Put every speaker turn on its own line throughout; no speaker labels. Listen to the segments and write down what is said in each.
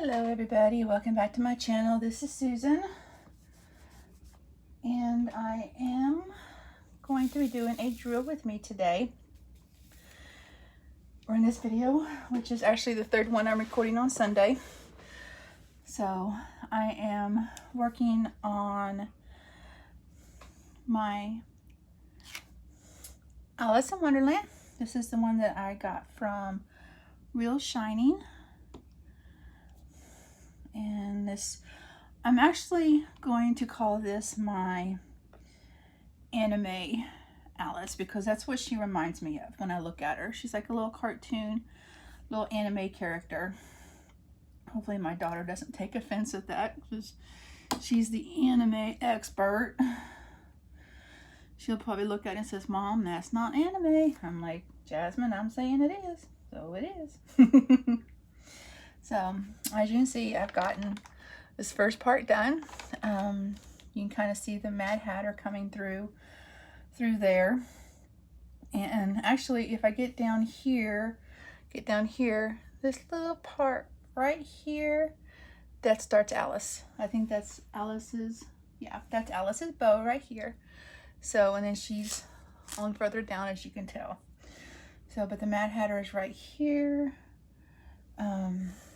Hello everybody, welcome back to my channel. This is Susan and I am going to be doing a drill with me today, or in this video, which is actually the third one I'm recording on Sunday. So I am working on my Alice in Wonderland. This is the one that I got from Real Shining. And this, I'm actually going to call this my anime Alice because that's what she reminds me of when I look at her. She's like a little cartoon, little anime character. Hopefully my daughter doesn't take offense at that because she's the anime expert. She'll probably look at it and says, "Mom, that's not anime." I'm like, "Jasmine, I'm saying it is, so it is." So as you can see, I've gotten this first part done. You can kind of see the Mad Hatter coming through there. And actually, if I get down here, this little part right here, that starts Alice. I think that's Alice's, yeah, that's Alice's bow right here. So, and then she's on further down, as you can tell. So, but the Mad Hatter is right here.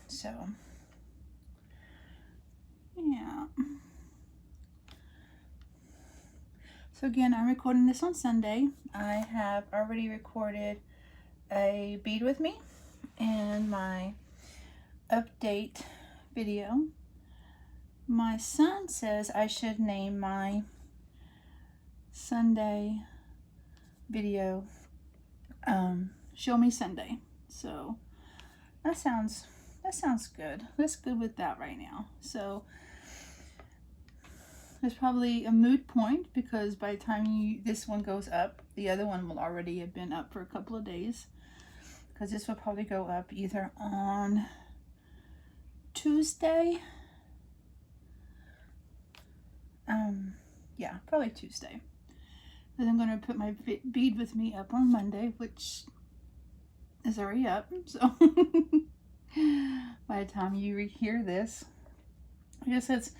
So, yeah. So again, I'm recording this on Sunday. I have already recorded a bead with me and my update video. My son says I should name my Sunday video Show Me Sunday. So that sounds good. Let's go with that right now. So it's probably a moot point because by the time this one goes up, the other one will already have been up for a couple of days, because this will probably go up either on Tuesday. Yeah, probably Tuesday. Then I'm going to put my bead with me up on Monday, which is already up. So by the time you hear this, I guess that's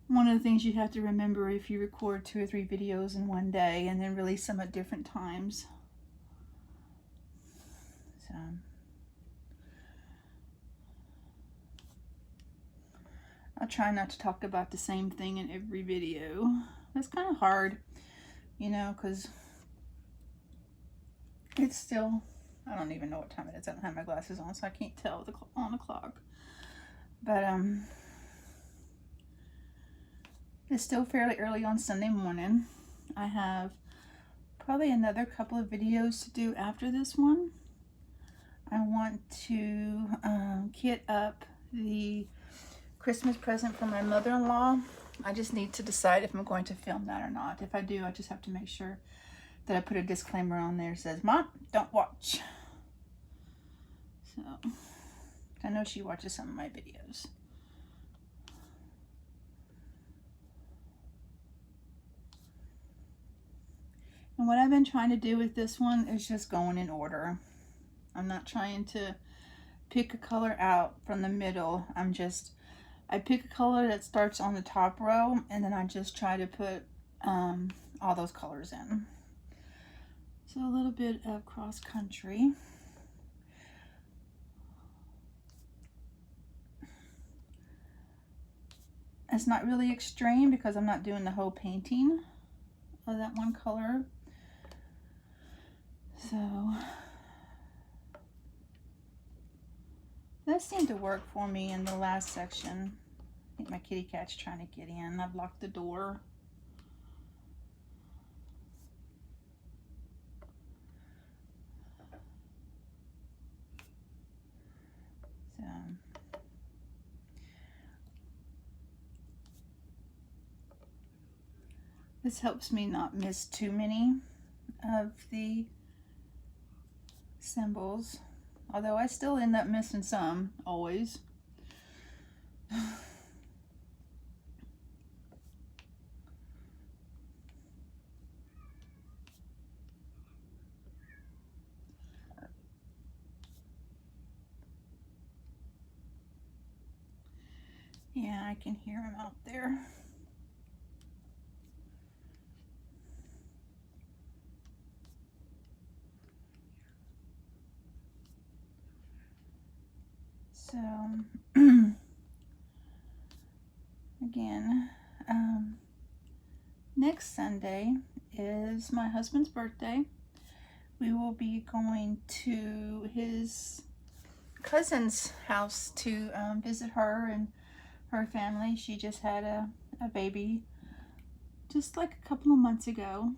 one of the things you have to remember if you record 2 or 3 videos in one day and then release them at different times. So I'll try not to talk about the same thing in every video. That's kind of hard, you know, because it's still, I don't even know what time it is. I don't have my glasses on, so I can't tell on the clock. But it's still fairly early on Sunday morning. I have probably another couple of videos to do after this one. I want to kit up the Christmas present for my mother-in-law. I just need to decide if I'm going to film that or not. If I do, I just have to make sure that I put a disclaimer on there that says, "Mom, don't watch." So I know she watches some of my videos. And what I've been trying to do with this one is just going in order. I'm not trying to pick a color out from the middle. I pick a color that starts on the top row, and then I just try to put all those colors in. So a little bit of cross country. It's not really extreme because I'm not doing the whole painting of that one color. So that seemed to work for me in the last section. I think my kitty cat's trying to get in. I've locked the door. So this helps me not miss too many of the symbols, although I still end up missing some, always. Yeah, I can hear him out there. So, again, next Sunday is my husband's birthday. We will be going to his cousin's house to visit her and her family. She just had a baby just like a couple of months ago,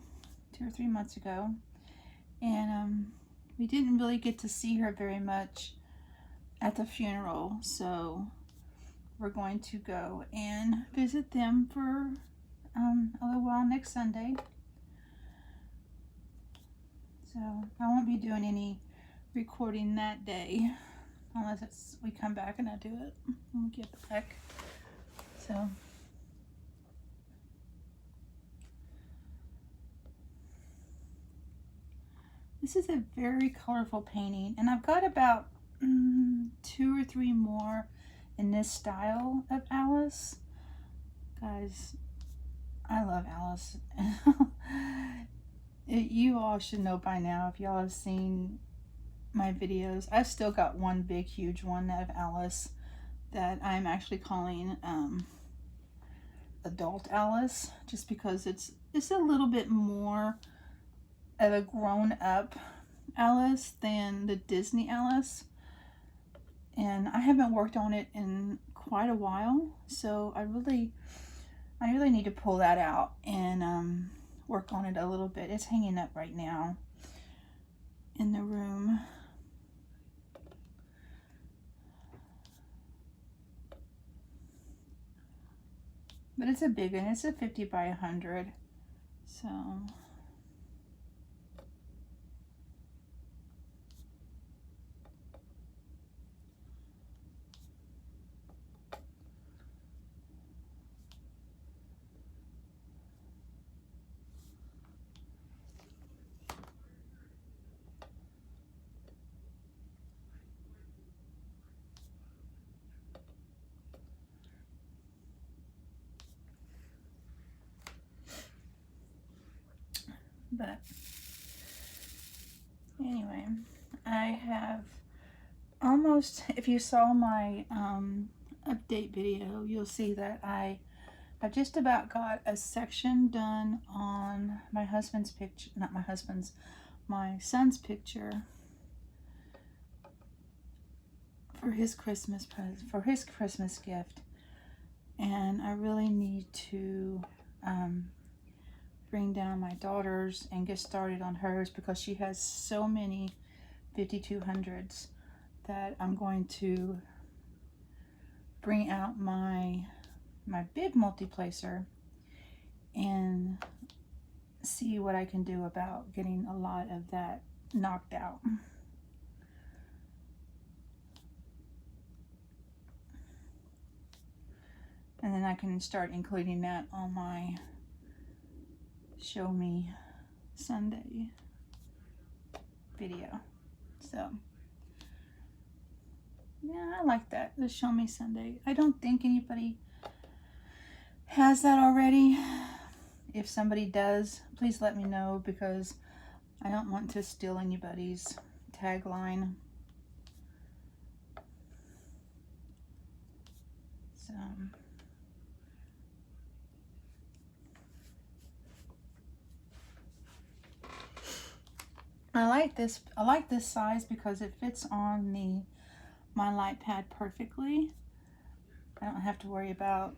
2 or 3 months ago. And we didn't really get to see her very much at the funeral. So we're going to go and visit them for a little while next Sunday. So I won't be doing any recording that day unless we come back and I do it when we get back. So this is a very colorful painting, and I've got about 2 or 3 more in this style of Alice. Guys, I love Alice. You all should know by now if y'all have seen my videos. I've still got one big huge one of Alice that I'm actually calling adult Alice, just because it's a little bit more of a grown-up Alice than the Disney Alice, and I haven't worked on it in quite a while, so I really need to pull that out and work on it a little bit. It's hanging up right now in the room. But it's a big one. It's a 50 by 100. So but anyway, I have almost, if you saw my update video, you'll see that I just about got a section done on my husband's picture, not my husband's, my son's picture for his Christmas present, for his Christmas gift. And I really need to bring down my daughter's and get started on hers, because she has so many 5200s that I'm going to bring out my big multiplacer and see what I can do about getting a lot of that knocked out. And then I can start including that on my Show Me Sunday video. So yeah, I like that, the Show Me Sunday. I don't think anybody has that already. If somebody does, please let me know, because I don't want to steal anybody's tagline. So I like this size because it fits on my light pad perfectly. I don't have to worry about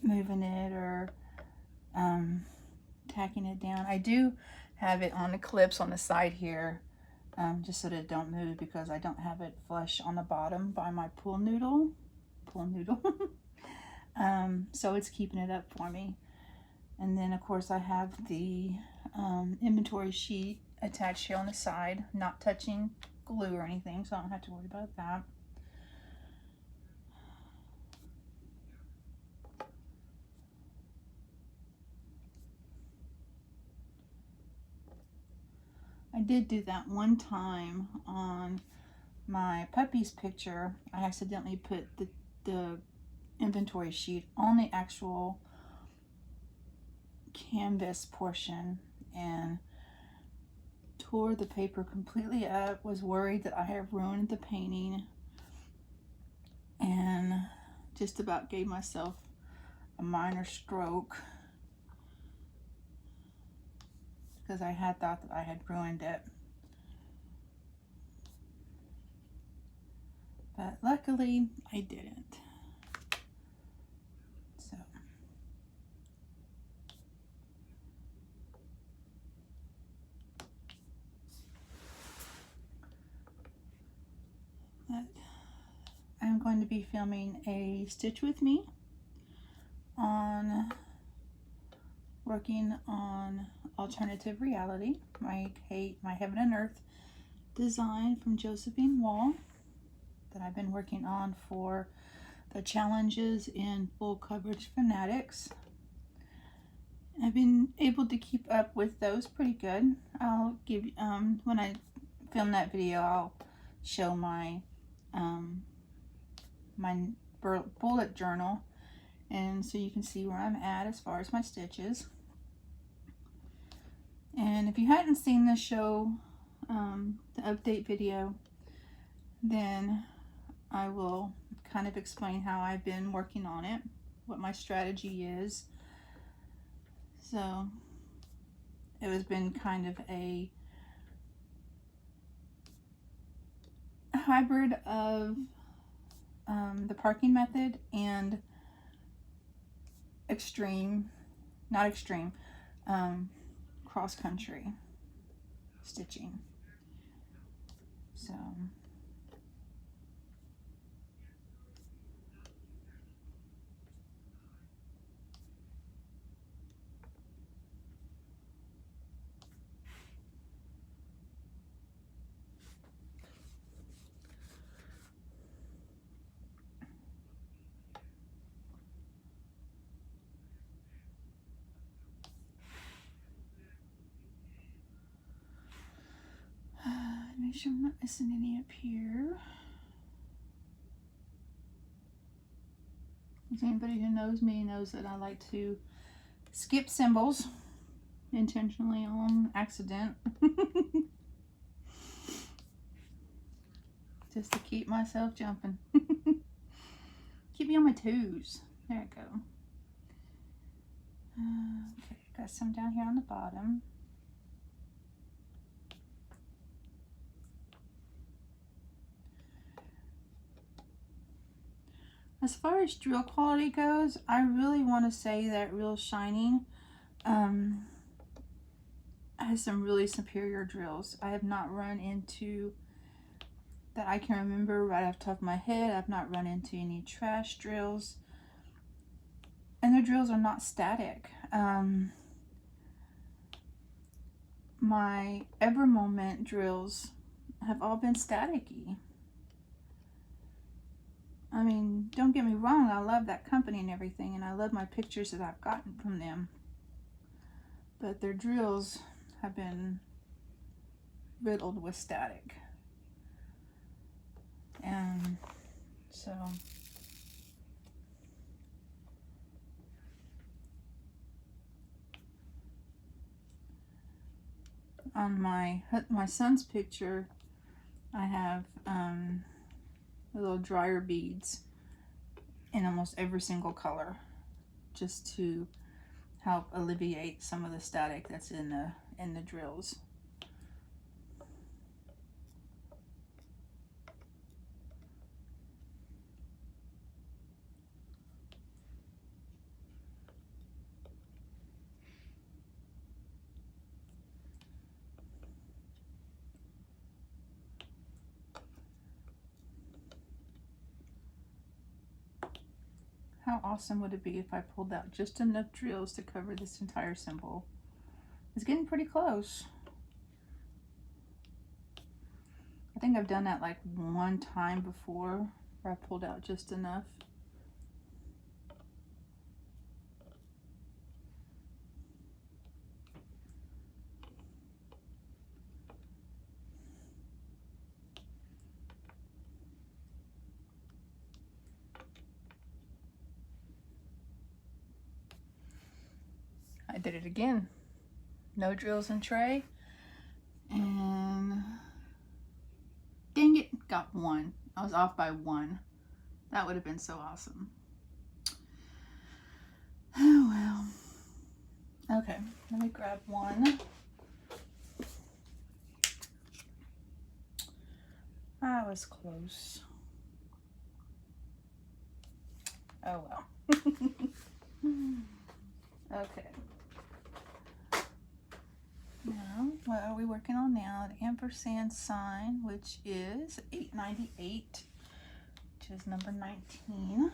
moving it or tacking it down. I do have it on the clips on the side here, just so that it don't move, because I don't have it flush on the bottom by my pool noodle. So it's keeping it up for me. And then of course I have the inventory sheet attached here on the side, not touching glue or anything, so I don't have to worry about that. I did do that one time on my puppy's picture. I accidentally put the inventory sheet on the actual canvas portion and tore the paper completely up, was worried that I had ruined the painting, and just about gave myself a minor stroke because I had thought that I had ruined it. But luckily I didn't. So but I'm going to be filming a Stitch with Me on working on alternative reality, my Heaven and Earth design from Josephine Wall that I've been working on for the challenges in Full Coverage Fanatics. I've been able to keep up with those pretty good. I'll give when I film that video, I'll show my my bullet journal, and so you can see where I'm at as far as my stitches. And if you hadn't seen the show, the update video, then I will kind of explain how I've been working on it, what my strategy is. So it has been kind of a hybrid of the parking method and cross country stitching. So make sure I'm not missing any up here. Anybody who knows me knows that I like to skip symbols intentionally on accident. Just to keep myself jumping. Keep me on my toes. There I go. Okay, got some down here on the bottom. As far as drill quality goes, I really want to say that Real Shining has some really superior drills. I have not run into, that I can remember right off the top of my head, I've not run into any trash drills. And their drills are not static. My Evermoment drills have all been staticky. I mean, don't get me wrong, I love that company and everything, and I love my pictures that I've gotten from them. But their drills have been riddled with static. And so on my son's picture, I have little dryer beads in almost every single color, just to help alleviate some of the static that's in the drills. How awesome would it be if I pulled out just enough drills to cover this entire symbol? It's getting pretty close. I think I've done that like one time before, where I pulled out just enough. did it again. No drills and tray. And dang it, got one. I was off by one. That would have been so awesome. Oh well. Okay, let me grab one. I was close. Oh well. Okay. Now, what are we working on now? The ampersand sign, which is 898, which is number 19.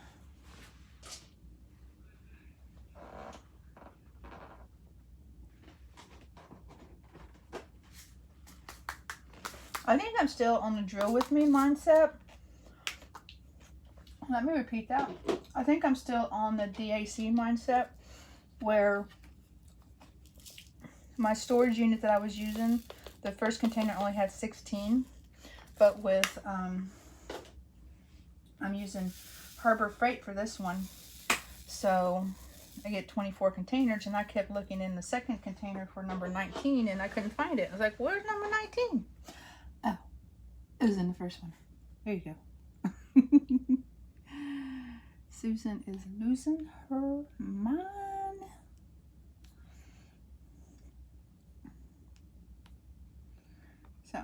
I think I'm still on the drill with me mindset. Let me repeat that. I think I'm still on the DAC mindset, where my storage unit that I was using, the first container only had 16, but with I'm using Harbor Freight for this one, so I get 24 containers, and I kept looking in the second container for number 19 and I couldn't find it. I was like, where's number 19? Oh, it was in the first one. There you go. Susan is losing her mind. So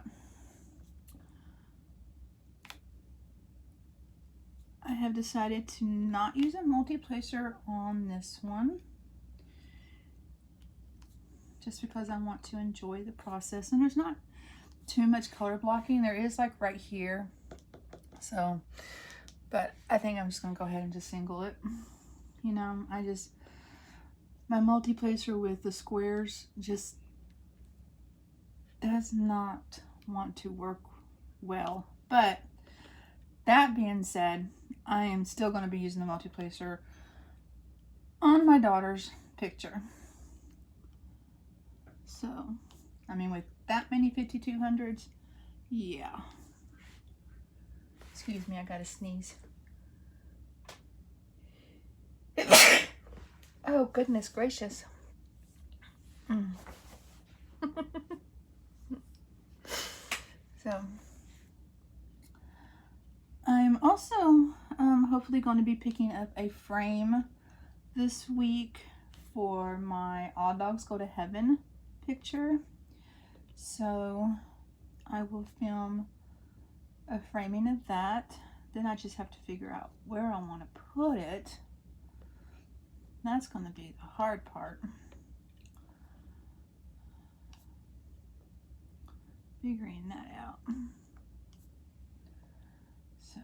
I have decided to not use a multi-placer on this one, just because I want to enjoy the process, and there's not too much color blocking. There is like right here, so, but I think I'm just gonna go ahead and just single it. You know, my multi-placer with the squares just does not want to work well. But that being said, I am still going to be using the multi-placer on my daughter's picture. So, I mean, with that many 5200s, yeah. Excuse me, I gotta sneeze. Oh, goodness gracious. So, I'm also hopefully going to be picking up a frame this week for my All Dogs Go to Heaven picture. So I will film a framing of that. Then I just have to figure out where I want to put it. That's going to be the hard part. Figuring that out. So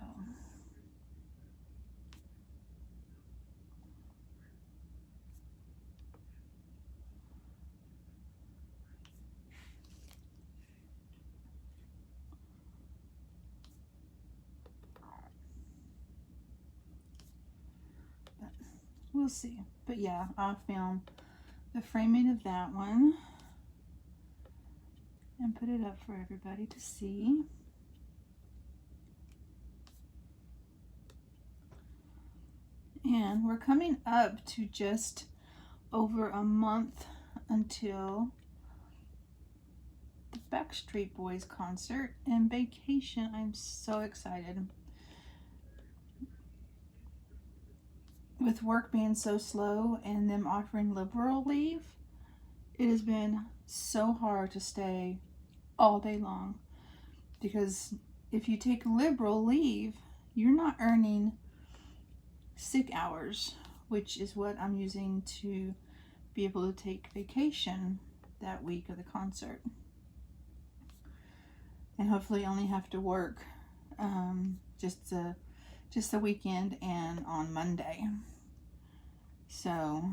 we'll see. But yeah, I'll film the framing of that one and put it up for everybody to see. And we're coming up to just over a month until the Backstreet Boys concert and vacation. I'm so excited. With work being so slow and them offering liberal leave, it has been so hard to stay all day long, because if you take liberal leave, you're not earning sick hours, which is what I'm using to be able to take vacation that week of the concert, and hopefully only have to work just the weekend and on Monday. So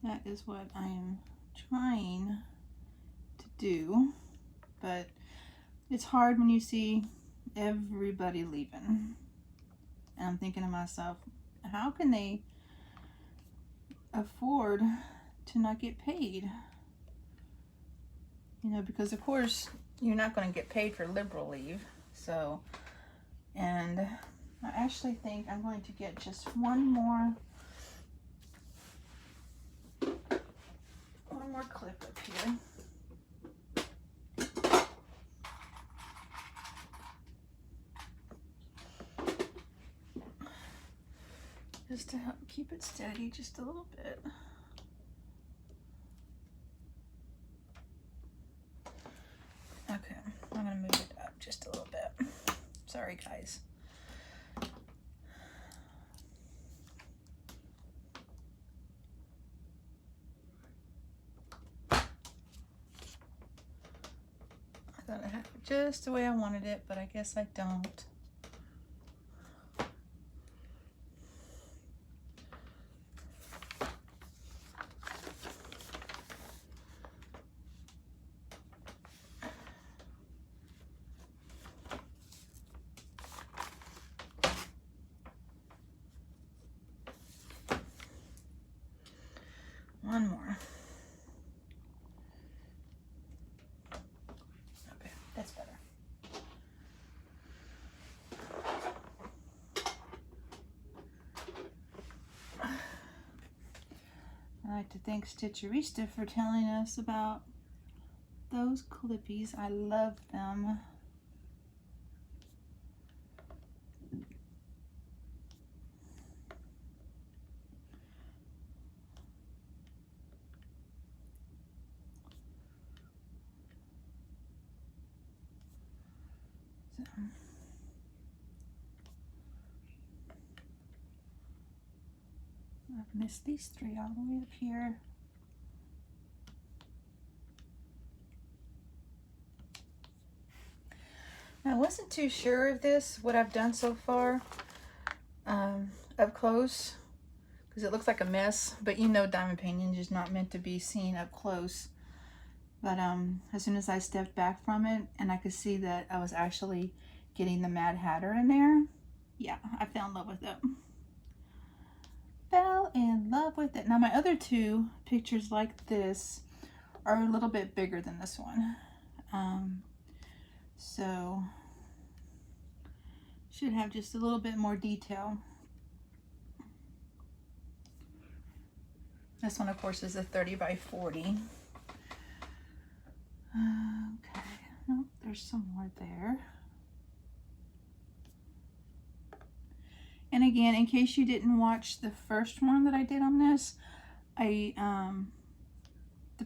that is what I am trying to do, but it's hard when you see everybody leaving. And I'm thinking to myself, how can they afford to not get paid? You know, because of course you're not going to get paid for liberal leave. So, and I actually think I'm going to get just one more more clip up here. Just to help keep it steady just a little bit. Okay, I'm gonna move it up just a little bit. Sorry, guys. I thought I had it just the way I wanted it, but I guess I don't. One more. Okay, that's better. I'd like to thank Stitcherista for telling us about those clippies. I love them. So, I've missed these three all the way up here. I wasn't too sure of this, what I've done so far up close, because it looks like a mess, but you know diamond painting is not meant to be seen up close. But as soon as I stepped back from it and I could see that I was actually getting the Mad Hatter in there, yeah, I fell in love with it. Fell in love with it. Now my other two pictures like this are a little bit bigger than this one. So should have just a little bit more detail. This one, of course, is a 30 by 40. Okay, nope, there's some more there. And again, in case you didn't watch the first one that I did on this, the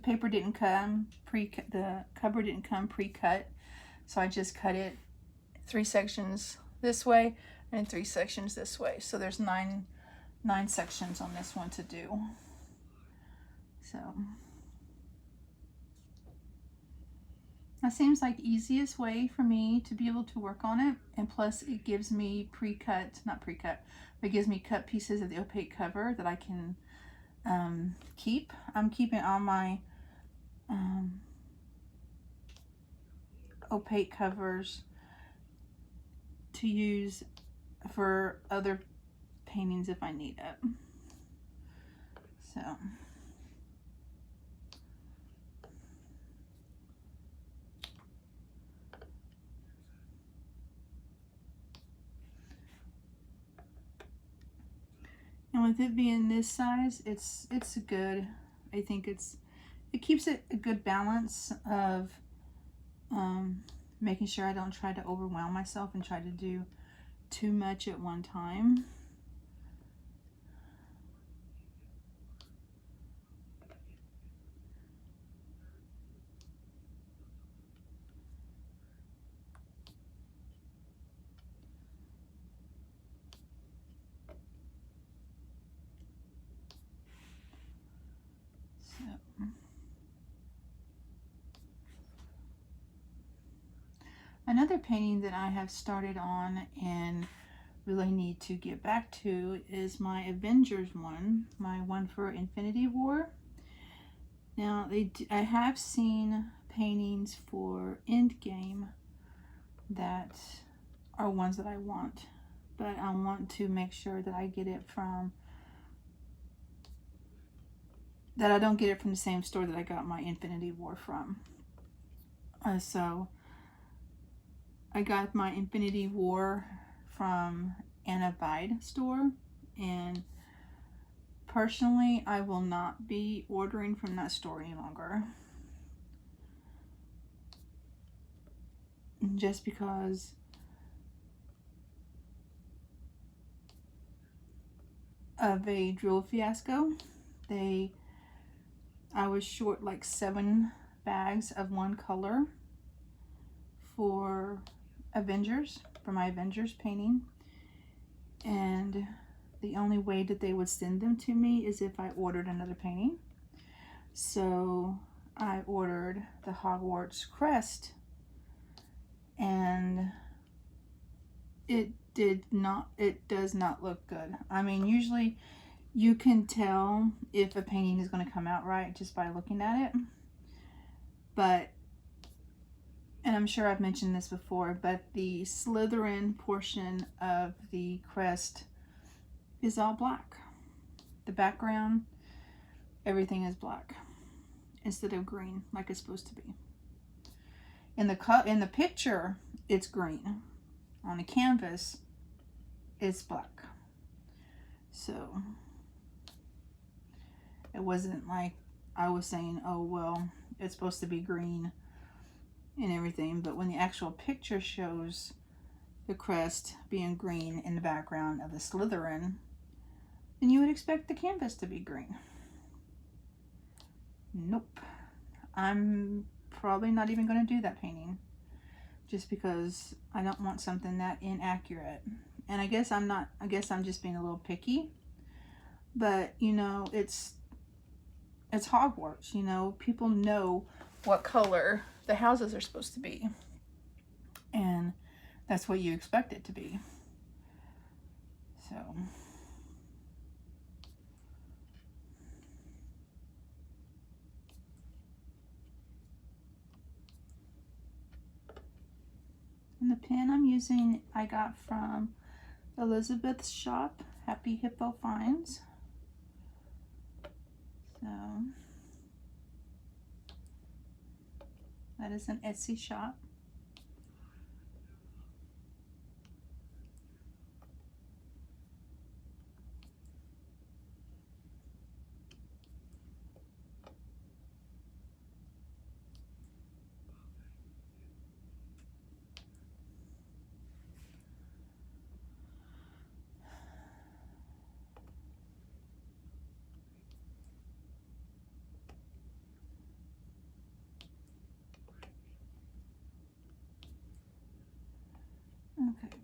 paper didn't come pre-cut, the cover didn't come pre-cut, so I just cut it 3 sections this way and 3 sections this way. So there's nine sections on this one to do. So that seems like the easiest way for me to be able to work on it, and plus it gives me not pre-cut, but it gives me cut pieces of the opaque cover that I can keep. I'm keeping all my opaque covers to use for other paintings if I need it. So and with it being this size, it's good. I think it keeps it a good balance of making sure I don't try to overwhelm myself and try to do too much at one time. Another painting that I have started on and really need to get back to is my Avengers one, my one for Infinity War. Now, I have seen paintings for Endgame that are ones that I want, but I want to make sure that I get it from, that I don't get it from the same store that I got my Infinity War from. So I got my Infinity War from Anna Vide store and personally, I will not be ordering from that store any longer. Just because of a drill fiasco. I was short like 7 bags of one color for my Avengers painting. And the only way that they would send them to me is if I ordered another painting. So I ordered the Hogwarts crest, and it does not look good. I mean, usually you can tell if a painting is going to come out right just by looking at it. But, and I'm sure I've mentioned this before, but the Slytherin portion of the crest is all black. The background, everything is black instead of green like it's supposed to be. In the picture, it's green. On the canvas, it's black. So it wasn't like I was saying, oh well, it's supposed to be green and everything, but when the actual picture shows the crest being green in the background of the Slytherin, then you would expect the canvas to be green. Nope. I'm probably not even going to do that painting, just because I don't want something that inaccurate. And I guess I'm just being a little picky. But, you know, it's Hogwarts, you know. People know what color the houses are supposed to be. And that's what you expect it to be. So and the pen I'm using, I got from Elizabeth's shop, Happy Hippo Finds. So that is an Etsy shop. Okay,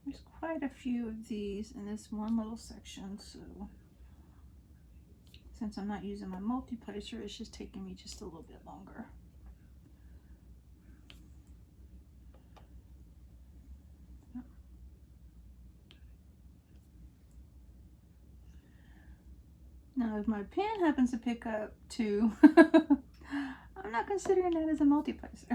there's quite a few of these in this one little section, so since I'm not using my multi-placer, it's just taking me just a little bit longer. Now, if my pen happens to pick up too, I'm not considering that as a multi-placer.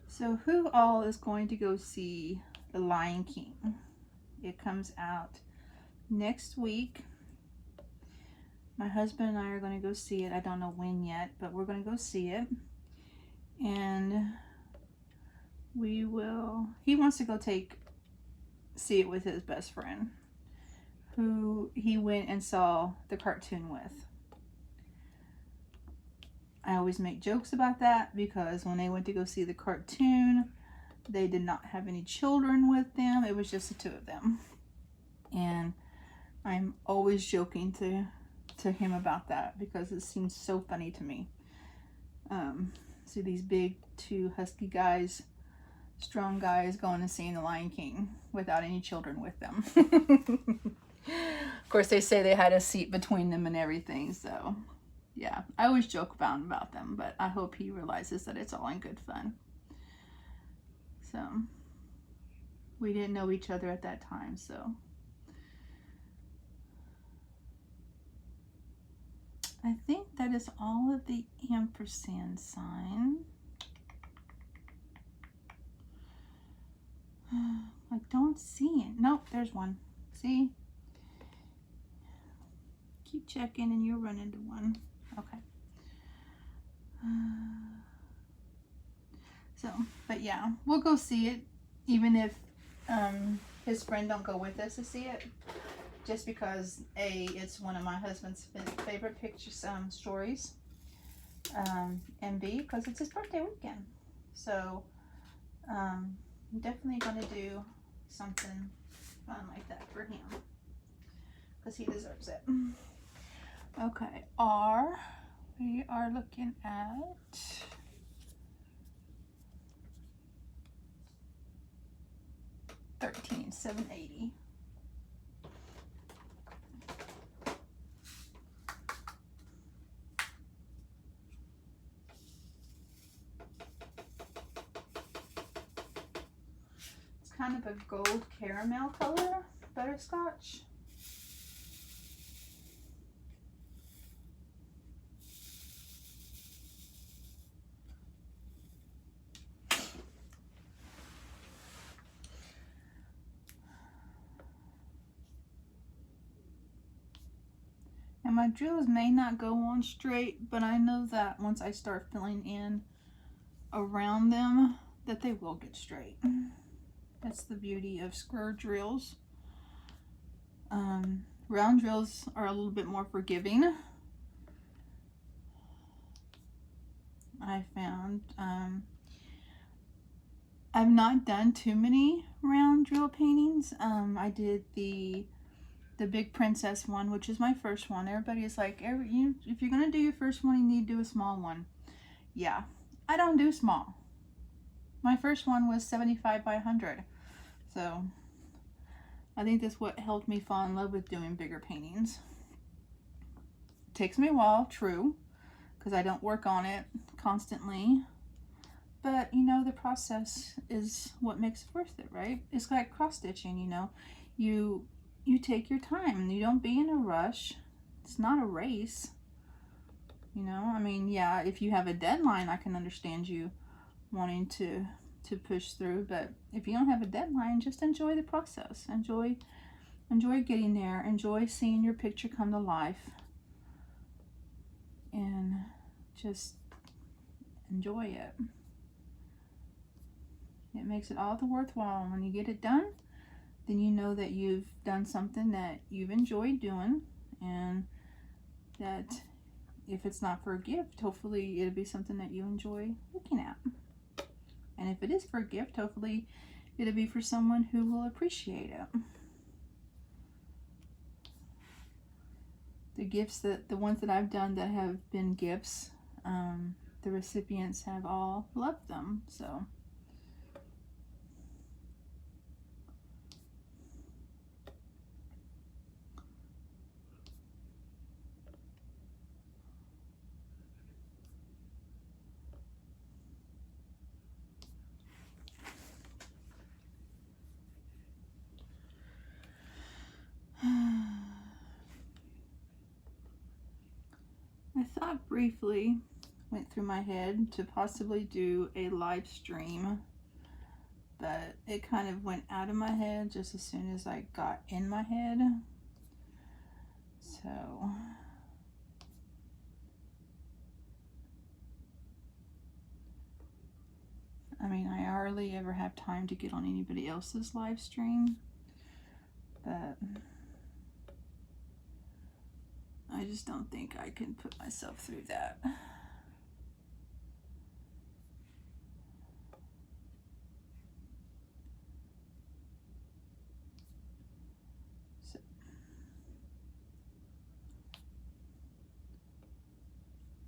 So who all is going to go see The Lion King? It comes out next week. My husband and I are going to go see it. I don't know when yet, but we're going to go see it. And he wants to go see it with his best friend, who he went and saw the cartoon with. I always make jokes about that because when they went to go see the cartoon, they did not have any children with them. It was just the two of them. And I'm always joking to him about that because it seems so funny to me. See these big 2 husky guys, strong guys, going and seeing The Lion King without any children with them. Of course, they say they had a seat between them and everything, so yeah, I always joke about them, but I hope he realizes that it's all in good fun. So we didn't know each other at that time, so I think that is all of the ampersand sign. I don't see it. Nope, there's one. See? Keep checking and you'll run into one. Okay. So, but yeah, we'll go see it, even if his friend don't go with us to see it, just because A, it's one of my husband's favorite pictures, stories, and B, because it's his birthday weekend. So I'm definitely going to do something fun like that for him, because he deserves it. Okay, R, we are looking at $13,780. It's kind of a gold caramel color, butterscotch. And my drills may not go on straight, but I know that once I start filling in around them, that they will get straight. That's the beauty of square drills. Round drills are a little bit more forgiving, I found. I've not done too many round drill paintings. I did the Big Princess one, which is my first one. Everybody is like, if you're gonna do your first one, you need to do a small one. Yeah, I don't do small. My first one was 75 by 100. So I think that's what helped me fall in love with doing bigger paintings. It takes me a while, true, because I don't work on it constantly. But, you know, the process is what makes it worth it, right? It's like cross-stitching, you know. You take your time. You don't be in a rush. It's not a race. You know, I mean, yeah, if you have a deadline, I can understand you wanting to push through. But if you don't have a deadline, just enjoy the process. Enjoy getting there. Enjoy seeing your picture come to life. And just enjoy it. It makes it all the worthwhile. When you get it done, then you know that you've done something that you've enjoyed doing, and that if it's not for a gift, hopefully it'll be something that you enjoy looking at. And if it is for a gift, hopefully it'll be for someone who will appreciate it. The gifts, the ones that I've done that have been gifts, the recipients have all loved them. So I thought briefly, went through my head to possibly do a live stream, but it kind of went out of my head just as soon as I got in my head. So I mean, I hardly ever have time to get on anybody else's live stream, but I just don't think I can put myself through that.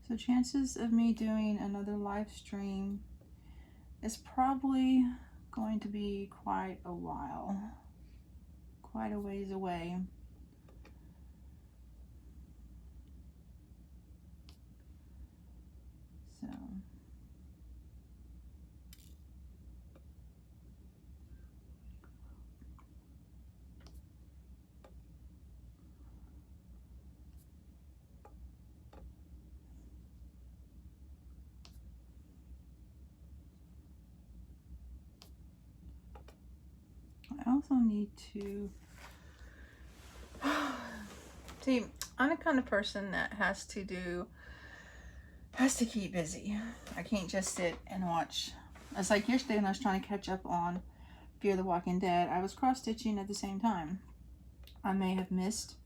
So chances of me doing another live stream is probably going to be quite a while, quite a ways away. So I also need to see, I'm the kind of person that has to keep busy. I can't just sit and watch It's like yesterday when I was trying to catch up on Fear the Walking Dead, I was cross-stitching at the same time. I may have missed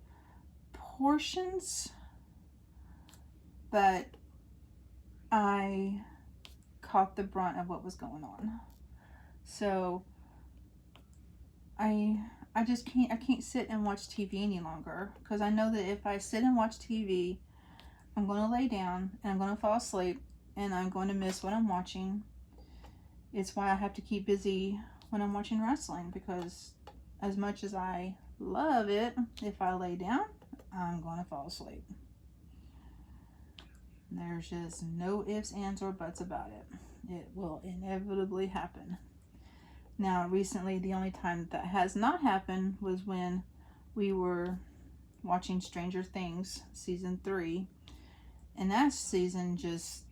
portions, but I caught the brunt of what was going on. So I just can't sit and watch TV any longer, because I know that if I sit and watch TV, I'm going to lay down and I'm going to fall asleep and I'm going to miss what I'm watching. It's why I have to keep busy when I'm watching wrestling, because as much as I love it, if I lay down, I'm going to fall asleep. There's just no ifs, ands, or buts about it. It will inevitably happen. Now, recently, the only time that has not happened was when we were watching Stranger Things season 3. And that season just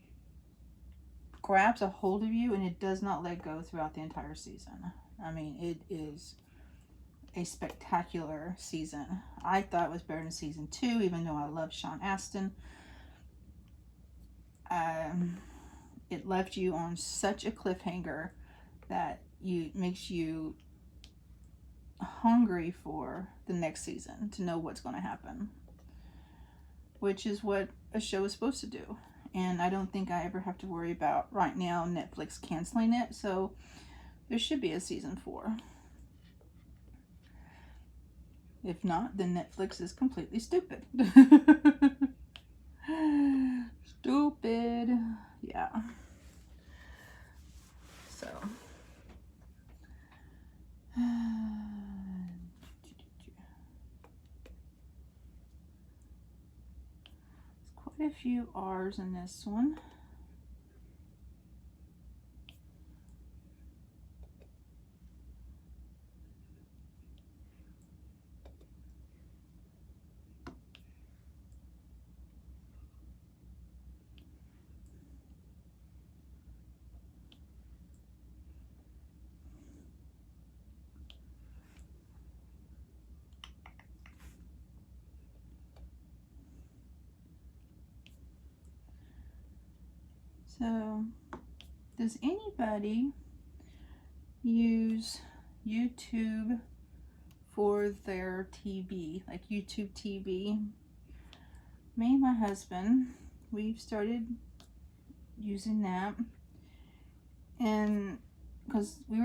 grabs a hold of you and it does not let go throughout the entire season. I mean, it is a spectacular season. I thought it was better than season 2, even though I love Sean Astin. It left you on such a cliffhanger that makes you hungry for the next season to know what's going to happen, which is what a show is supposed to do. And I don't think I ever have to worry about right now Netflix canceling it, so there should be a season 4. If not, then Netflix is completely stupid. Stupid. Yeah. So. Quite a few R's in this one. So, does anybody use YouTube for their TV, like YouTube TV? Me and my husband, we've started using that, and because we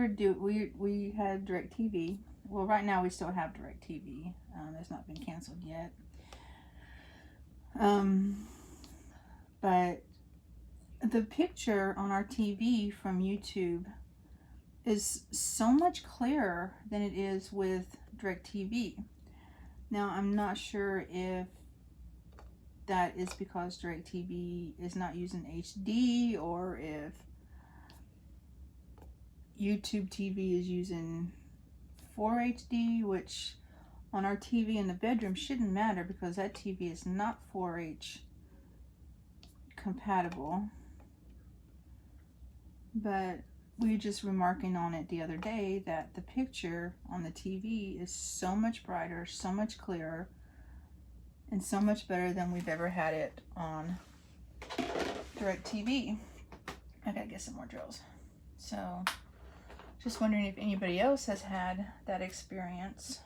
had DirecTV. Well, right now we still have DirecTV. It's not been canceled yet. But the picture on our TV from YouTube is so much clearer than it is with DirecTV. Now, I'm not sure if that is because DirecTV is not using HD or if YouTube TV is using 4HD, which on our TV in the bedroom shouldn't matter because that TV is not 4H compatible. But we were just remarking on it the other day that the picture on the TV is so much brighter, so much clearer, and so much better than we've ever had it on DirecTV. I gotta get some more drills. So, just wondering if anybody else has had that experience.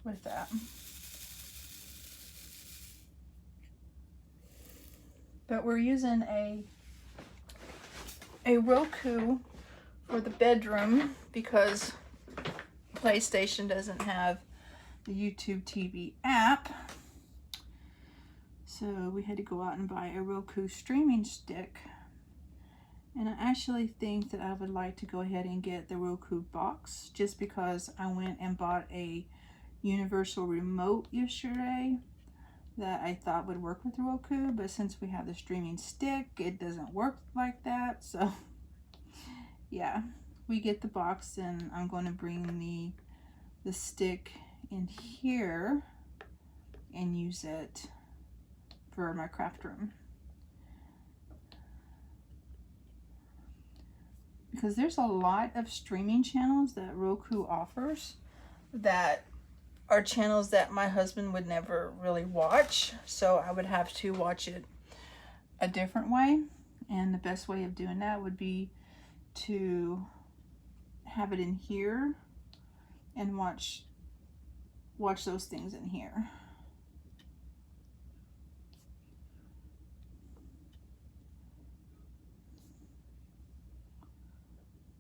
With that. But we're using a Roku for the bedroom because PlayStation doesn't have the YouTube TV app. So we had to go out and buy a Roku streaming stick. And I actually think that I would like to go ahead and get the Roku box just because I went and bought a universal remote yesterday that I thought would work with Roku, but since we have the streaming stick, it doesn't work like that. So yeah, we get the box and I'm going to bring the stick in here and use it for my craft room. Because there's a lot of streaming channels that Roku offers that are channels that my husband would never really watch, so I would have to watch it a different way. And the best way of doing that would be to have it in here and watch those things in here.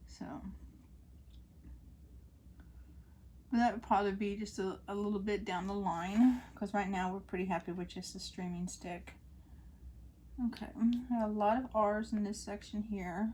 So but that would probably be just a little bit down the line, because right now we're pretty happy with just the streaming stick. Okay, I have a lot of R's in this section here.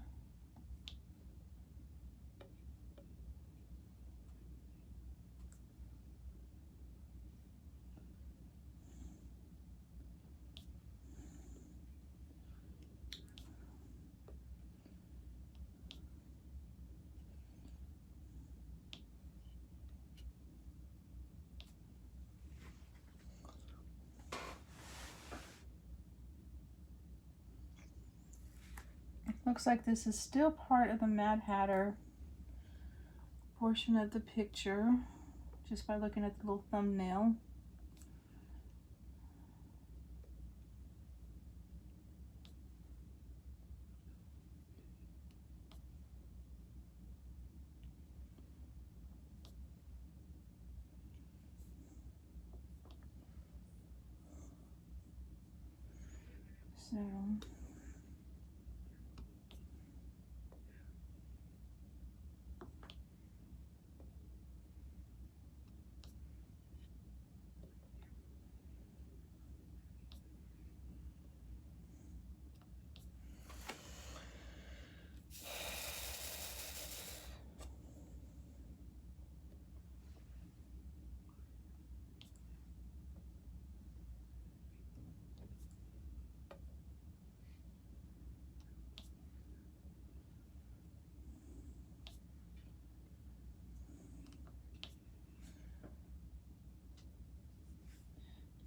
Looks like this is still part of the Mad Hatter portion of the picture, just by looking at the little thumbnail. So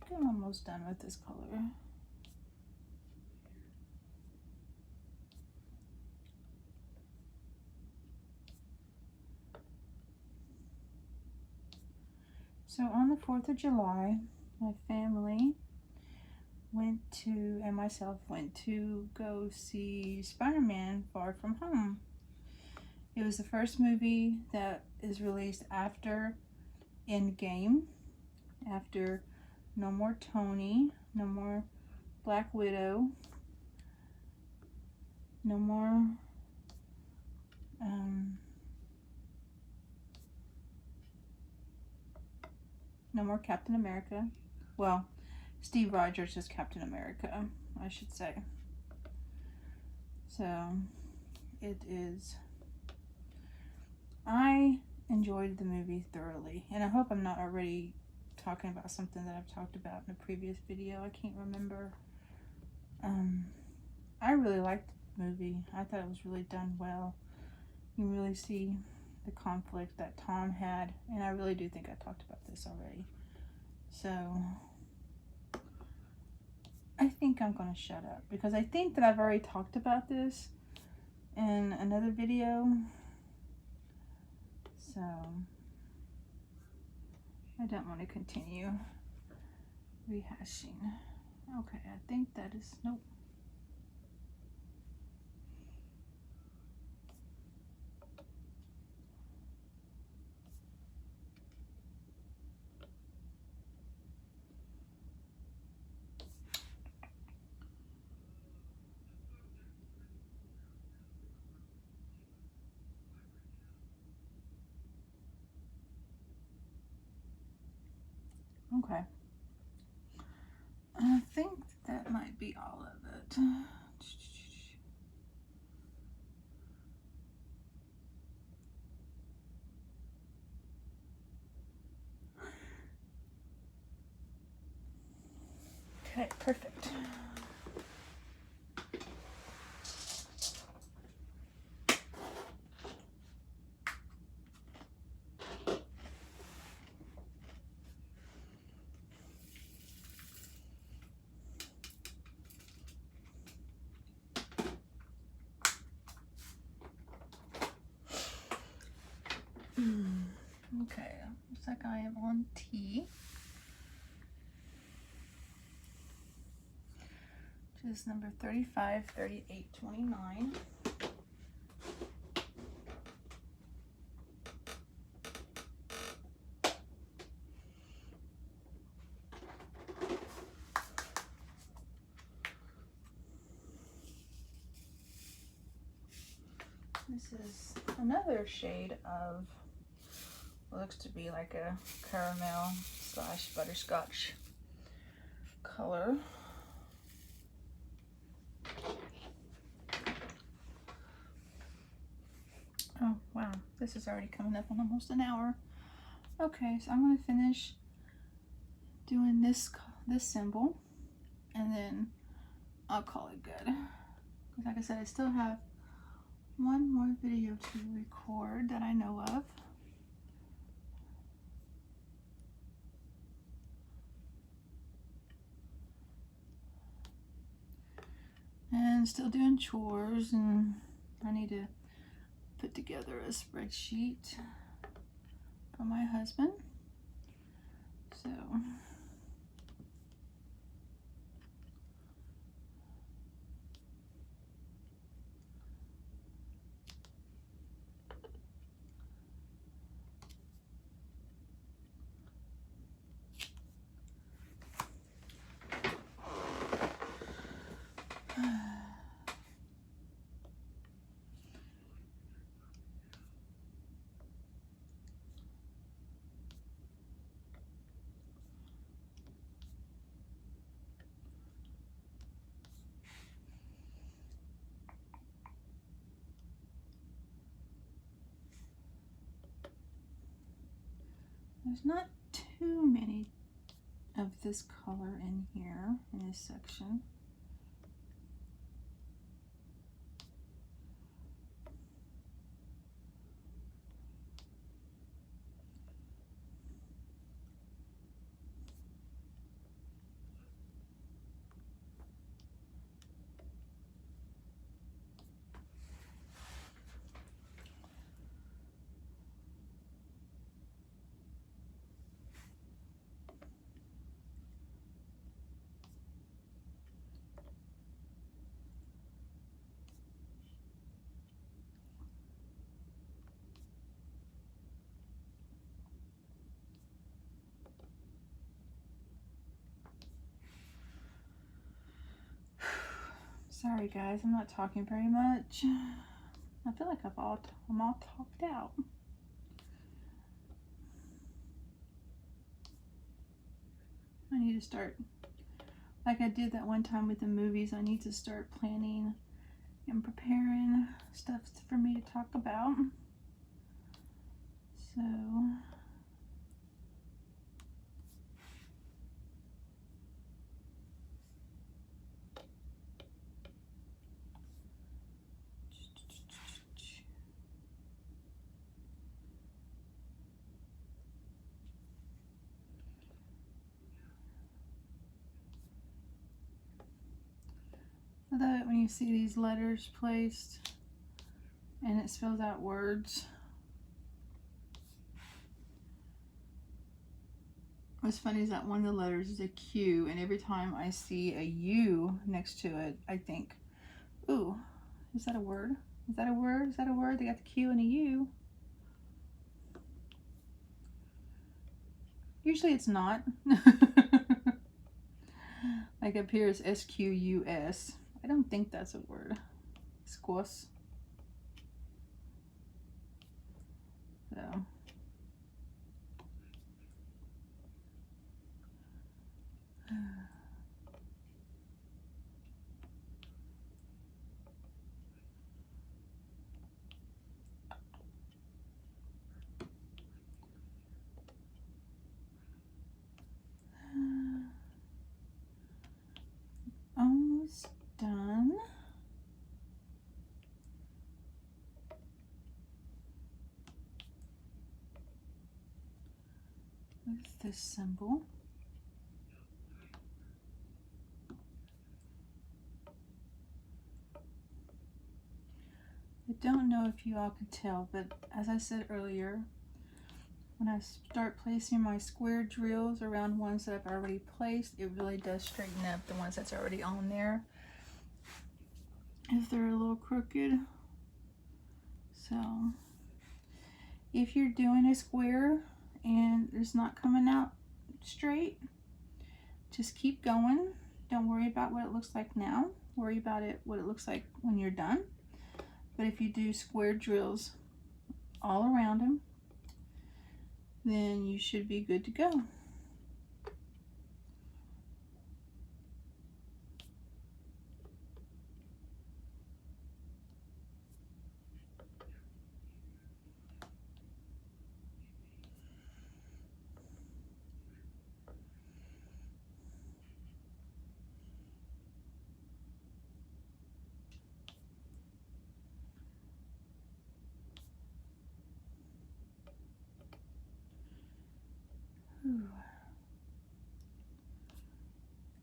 I think I'm almost done with this color. So on the 4th of July, my family and myself went to go see Spider-Man Far From Home. It was the first movie that is released after Endgame, after No More Tony, No More Black Widow, no more no more Captain America. Well, Steve Rogers is Captain America, I should say. So it is. I enjoyed the movie thoroughly, and I hope I'm not already talking about something that I've talked about in a previous video. I can't remember. I really liked the movie. I thought it was really done well. You really see the conflict that Tom had, and I really do think I talked about this already. So I think I'm gonna shut up, because I think that I've already talked about this in another video. So I don't want to continue rehashing. Okay, I think that is, nope. Okay. I think that might be all of it. Okay, perfect. Okay, Looks like I am on T. Which is number 35, 38, 29. This is another shade of what looks to be like a caramel slash butterscotch color. Oh wow, this is already coming up on almost an hour. Okay, so I'm going to finish doing this symbol and then I'll call it good. Like I said, I still have one more video to record that I know of. And still doing chores, and I need to put together a spreadsheet for my husband. So there's not too many of this color in here in this section. Sorry guys, I'm not talking very much. I feel like I'm all talked out. I need to start, like I did that one time with the movies, I need to start planning and preparing stuff for me to talk about. So I love when you see these letters placed and it spells out words. What's funny is that one of the letters is a Q, and every time I see a U next to it, I think, ooh, is that a word? Is that a word? Is that a word? They got the Q and a U. Usually it's not. Like up here is SQUS. I don't think that's a word. Squus. So. Almost done. With this symbol. I don't know if you all could tell, but as I said earlier, when I start placing my square drills around ones that I've already placed, it really does straighten up the ones that's already on there if they're a little crooked. So if you're doing a square and it's not coming out straight, just keep going. Don't worry about what it looks like now. Worry about what it looks like when you're done. But if you do square drills all around them, then you should be good to go.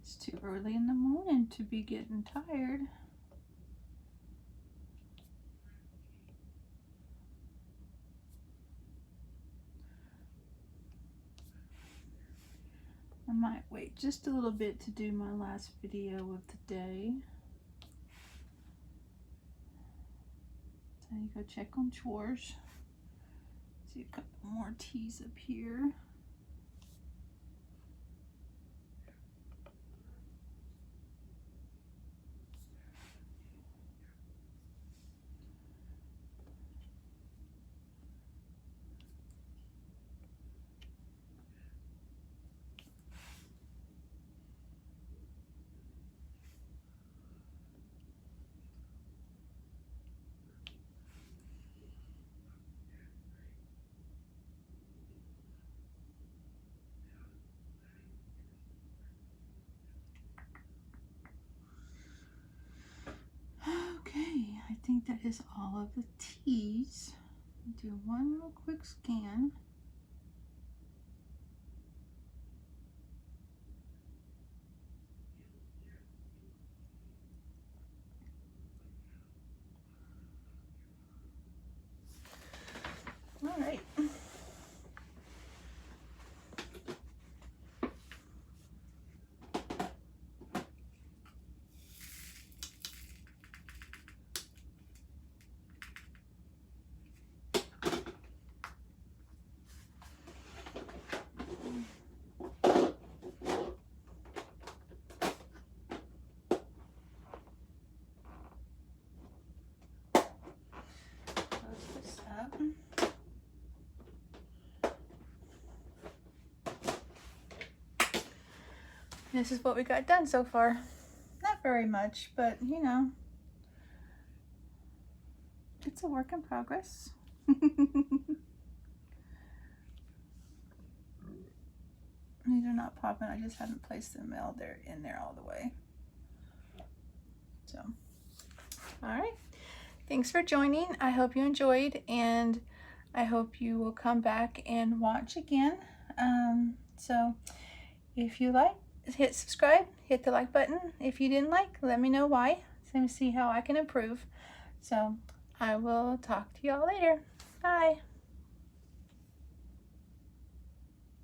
It's too early in the morning to be getting tired. I might wait just a little bit to do my last video of the day. So you go check on chores. See a couple more teas up here. Okay, I think that is all of the teas. Do one real quick scan. All right. Close this up. This is what we got done so far. Not very much, but you know, it's a work in progress. These are not popping. I just haven't placed them in there all the way. So, all right. Thanks for joining. I hope you enjoyed, and I hope you will come back and watch again. So if you like, hit subscribe, hit the like button. If you didn't like, let me know why. So let me see how I can improve. So I will talk to y'all later. Bye.